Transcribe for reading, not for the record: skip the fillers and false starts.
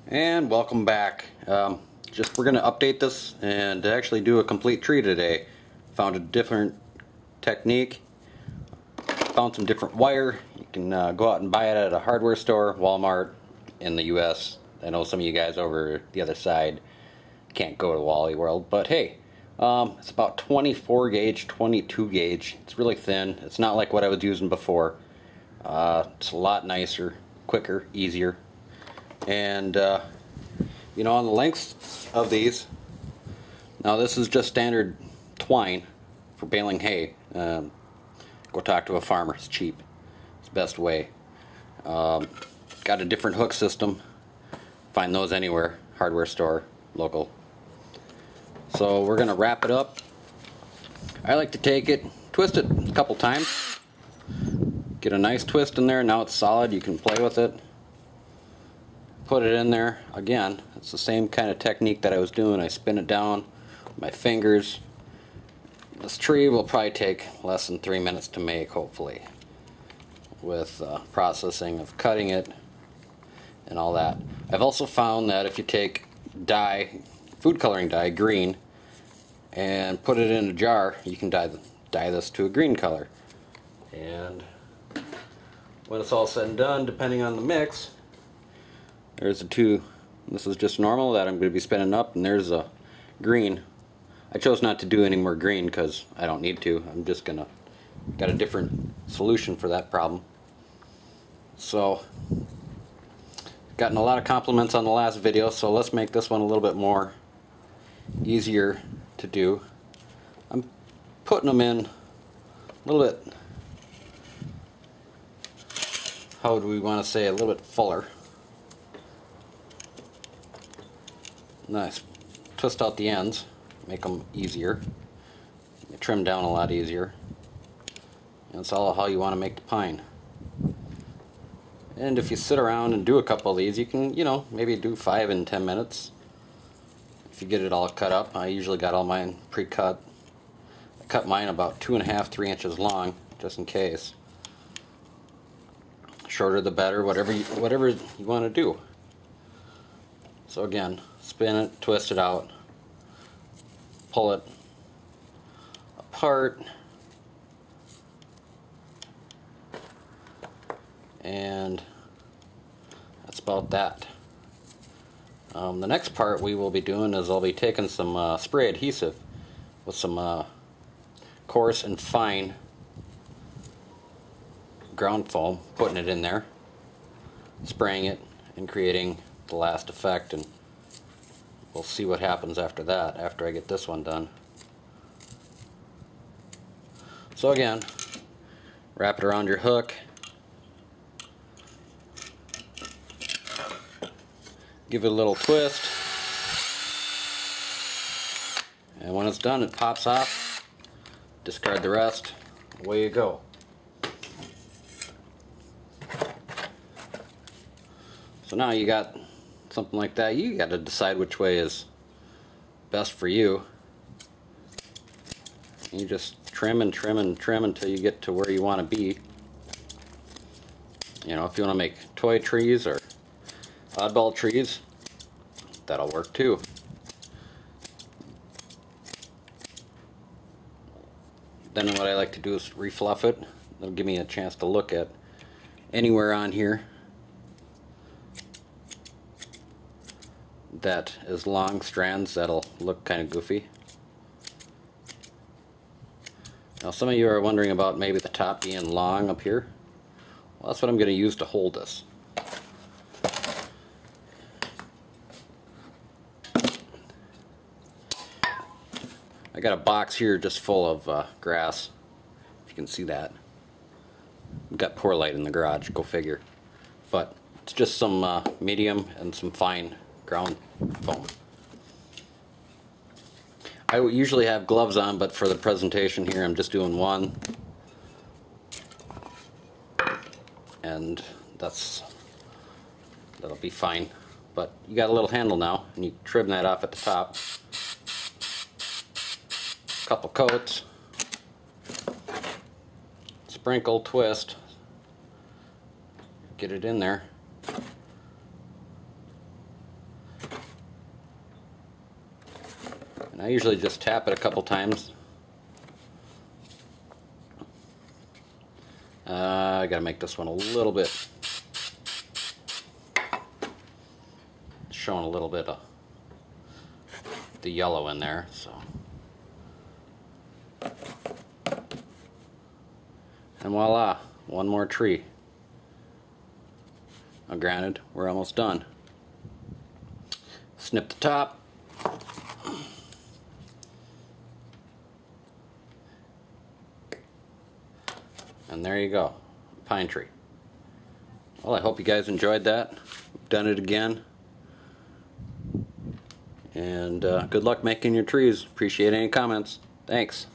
And welcome back. We're going to update this and actually do a complete tree today. Found a different technique. Found some different wire. You can go out and buy it at a hardware store, Walmart in the US. I know some of you guys over the other side can't go to Wally World, but hey, it's about 24 gauge, 22 gauge. It's really thin. It's not like what I was using before. It's a lot nicer, quicker, easier. And you know, on the lengths of these, now this is just standard twine for baling hay. Go talk to a farmer, it's cheap, it's the best way. Got a different hook system, find those anywhere, hardware store, local. So we're gonna wrap it up. I like to take it, twist it a couple times, get a nice twist in there. Now it's solid, you can play with it. Put it in there again. It's the same kind of technique that I was doing. I spin it down with my fingers. This tree will probably take less than 3 minutes to make, hopefully, with processing of cutting it and all that. I've also found that if you take dye, food coloring dye, green, and put it in a jar, you can dye this to a green color. And when it's all said and done, depending on the mix, there's the two. This is just normal that I'm going to be spinning up, and there's a green. I chose not to do any more green because I don't need to. I'm just gonna got a different solution for that problem. So, gotten a lot of compliments on the last video, so let's make this one a little bit more easier to do. I'm putting them in a little bit, how do we want to say, a little bit fuller. Nice. Twist out the ends, make them easier. You trim down a lot easier. And it's all how you want to make the pine. And if you sit around and do a couple of these, you can, you know, maybe do 5 in 10 minutes. If you get it all cut up. I usually got all mine pre-cut. I cut mine about 2.5, 3 inches long, just in case. Shorter the better, whatever you want to do. So again, spin it, twist it out, pull it apart, and that's about that. The next part we will be doing is I'll be taking some spray adhesive with some coarse and fine ground foam, putting it in there, spraying it, and creating the last effect, and we'll see what happens after that, after I get this one done. So again, wrap it around your hook, give it a little twist, and when it's done it pops off, discard the rest, away you go. So now you got something like that. You got to decide which way is best for you. You just trim and trim and trim until you get to where you want to be. You know, if you want to make toy trees or oddball trees, that'll work too. Then what I like to do is refluff it. That'll give me a chance to look at anywhere on here that is long strands that'll look kind of goofy. Now some of you are wondering about maybe the top being long up here. Well, that's what I'm going to use to hold this. I got a box here just full of grass, if you can see that. We've got poor light in the garage, go figure. But it's just some medium and some fine ground foam. I usually have gloves on, but for the presentation here I'm just doing one, and that'll be fine. But you got a little handle now, and you trim that off at the top. Couple coats, sprinkle, twist, get it in there. And I usually just tap it a couple times. I gotta make this one a little bit, showing a little bit of the yellow in there, so. And voila, one more tree. Now granted, we're almost done. Snip the top. And there you go, pine tree. Well, I hope you guys enjoyed that. Done it again. And good luck making your trees. Appreciate any comments. Thanks.